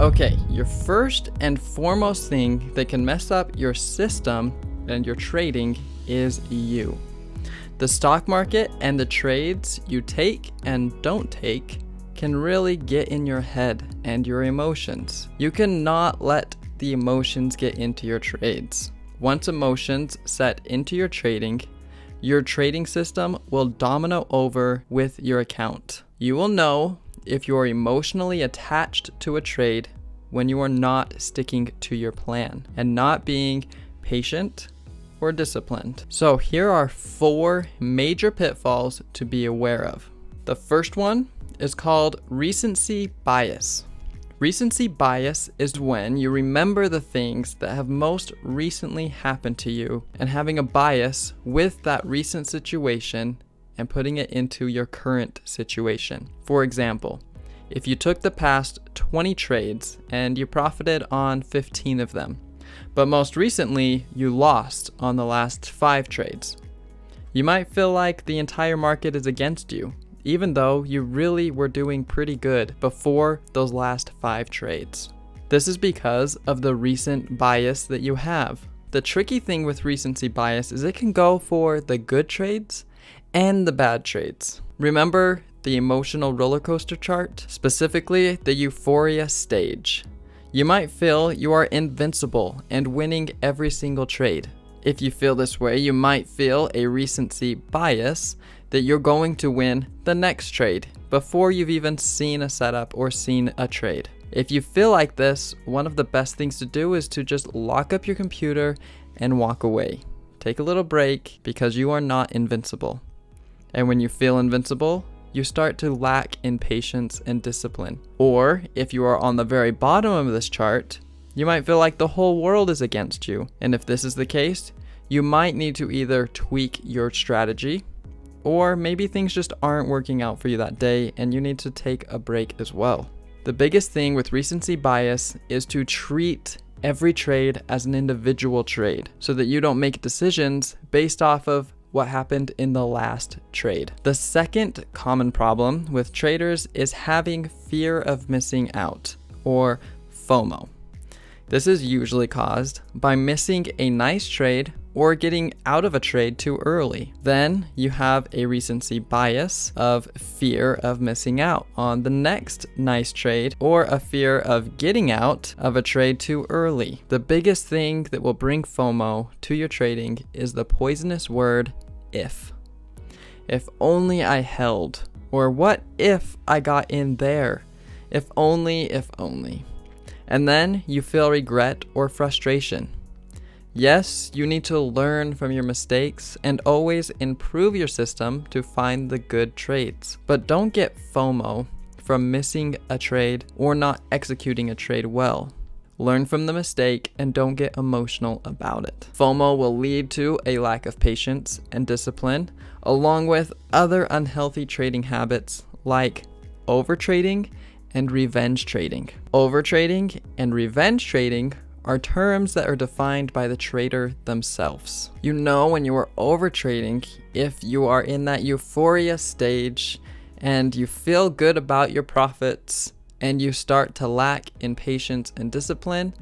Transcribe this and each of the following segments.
Okay, your first and foremost thing that can mess up your system and your trading is you. The stock market and the trades you take and don't take can really get in your head and your emotions. You cannot let the emotions get into your trades. Once emotions set into your trading system will domino over with your account. You will know if you are emotionally attached to a trade when you are not sticking to your plan and not being patient or disciplined. So here are 4 major pitfalls to be aware of. The first one is called recency bias. Recency bias is when you remember the things that have most recently happened to you and having a bias with that recent situation and putting it into your current situation. For example, if you took the past 20 trades and you profited on 15 of them, but most recently you lost on the last 5 trades, you might feel like the entire market is against you, even though you really were doing pretty good before those last 5 trades. This is because of the recent bias that you have. The tricky thing with recency bias is it can go for the good trades and the bad trades. Remember the emotional roller coaster chart, specifically the euphoria stage. You might feel you are invincible and winning every single trade. If you feel this way, you might feel a recency bias that you're going to win the next trade before you've even seen a setup or seen a trade. If you feel like this, one of the best things to do is to just lock up your computer and walk away. Take a little break because you are not invincible. And when you feel invincible, you start to lack in patience and discipline. Or if you are on the very bottom of this chart, you might feel like the whole world is against you. And if this is the case, you might need to either tweak your strategy, or maybe things just aren't working out for you that day and you need to take a break as well. The biggest thing with recency bias is to treat every trade as an individual trade so that you don't make decisions based off of what happened in the last trade. The second common problem with traders is having fear of missing out, or FOMO. This is usually caused by missing a nice trade or getting out of a trade too early. Then you have a recency bias of fear of missing out on the next nice trade or a fear of getting out of a trade too early. The biggest thing that will bring FOMO to your trading is the poisonous word if. If only I held, or what if I got in there? If only, if only. And then you feel regret or frustration. Yes, you need to learn from your mistakes and always improve your system to find the good trades. But don't get FOMO from missing a trade or not executing a trade well. Learn from the mistake and don't get emotional about it. FOMO will lead to a lack of patience and discipline, along with other unhealthy trading habits like overtrading and revenge trading. Overtrading and revenge trading are terms that are defined by the trader themselves. You know when you are overtrading if you are in that euphoria stage and you feel good about your profits and you start to lack in patience and discipline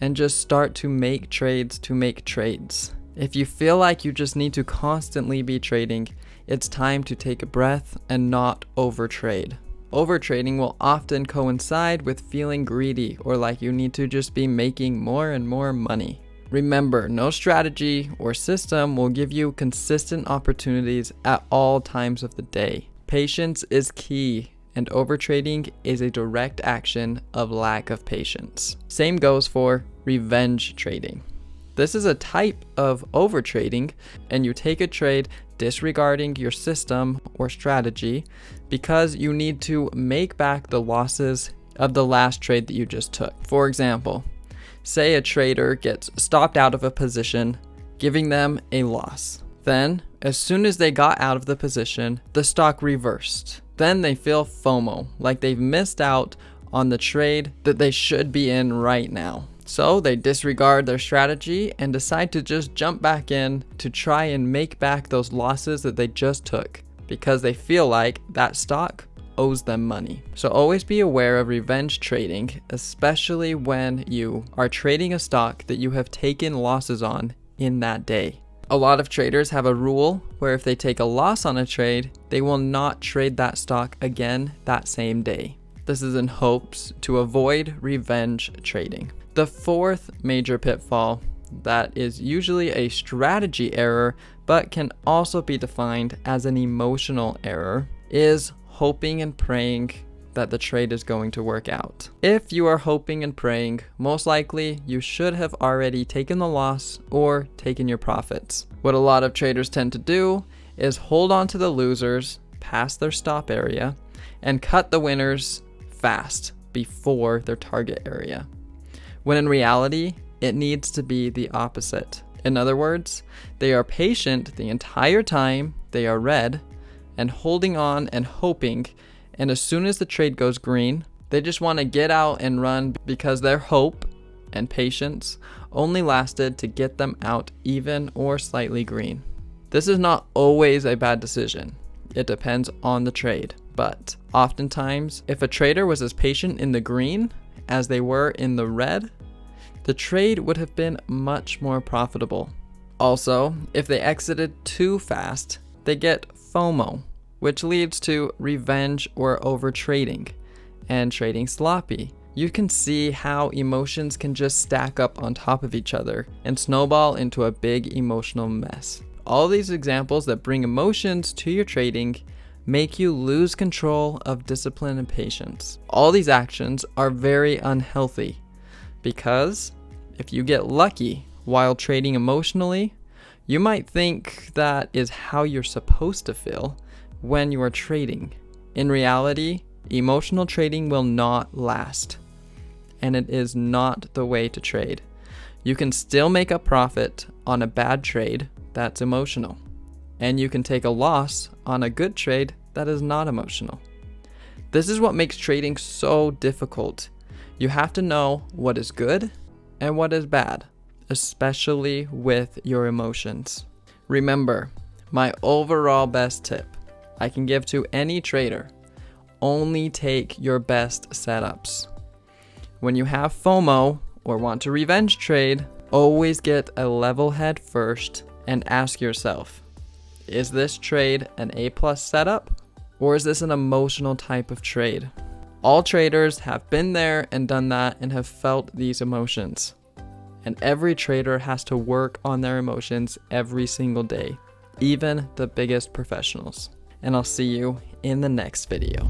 and just start to make trades to make trades. If you feel like you just need to constantly be trading, it's time to take a breath and not overtrade. Overtrading will often coincide with feeling greedy or like you need to just be making more and more money. Remember, no strategy or system will give you consistent opportunities at all times of the day. Patience is key, and overtrading is a direct action of lack of patience. Same goes for revenge trading. This is a type of overtrading, and you take a trade disregarding your system or strategy because you need to make back the losses of the last trade that you just took. For example, say a trader gets stopped out of a position, giving them a loss. Then, as soon as they got out of the position, the stock reversed. Then they feel FOMO, like they've missed out on the trade that they should be in right now. So they disregard their strategy and decide to just jump back in to try and make back those losses that they just took because they feel like that stock owes them money. So always be aware of revenge trading, especially when you are trading a stock that you have taken losses on in that day. A lot of traders have a rule where if they take a loss on a trade, they will not trade that stock again that same day. This is in hopes to avoid revenge trading. The fourth major pitfall that is usually a strategy error, but can also be defined as an emotional error, is hoping and praying that the trade is going to work out. If you are hoping and praying, most likely you should have already taken the loss or taken your profits. What a lot of traders tend to do is hold on to the losers past their stop area and cut the winners fast before their target area, when in reality, it needs to be the opposite. In other words, they are patient the entire time they are red and holding on and hoping, and as soon as the trade goes green, they just want to get out and run because their hope and patience only lasted to get them out even or slightly green. This is not always a bad decision. It depends on the trade, but oftentimes, if a trader was as patient in the green as they were in the red, the trade would have been much more profitable. Also, if they exited too fast, they get FOMO, which leads to revenge or overtrading and trading sloppy. You can see how emotions can just stack up on top of each other and snowball into a big emotional mess. All these examples that bring emotions to your trading make you lose control of discipline and patience. All these actions are very unhealthy because if you get lucky while trading emotionally, you might think that is how you're supposed to feel when you are trading. In reality, emotional trading will not last, and it is not the way to trade. You can still make a profit on a bad trade that's emotional, and you can take a loss on a good trade that is not emotional. This is what makes trading so difficult. You have to know what is good and what is bad, especially with your emotions. Remember, my overall best tip I can give to any trader: only take your best setups. When you have FOMO or want to revenge trade, always get a level head first and ask yourself, is this trade an A+ setup, or is this an emotional type of trade? All traders have been there and done that and have felt these emotions. And every trader has to work on their emotions every single day, even the biggest professionals. And I'll see you in the next video.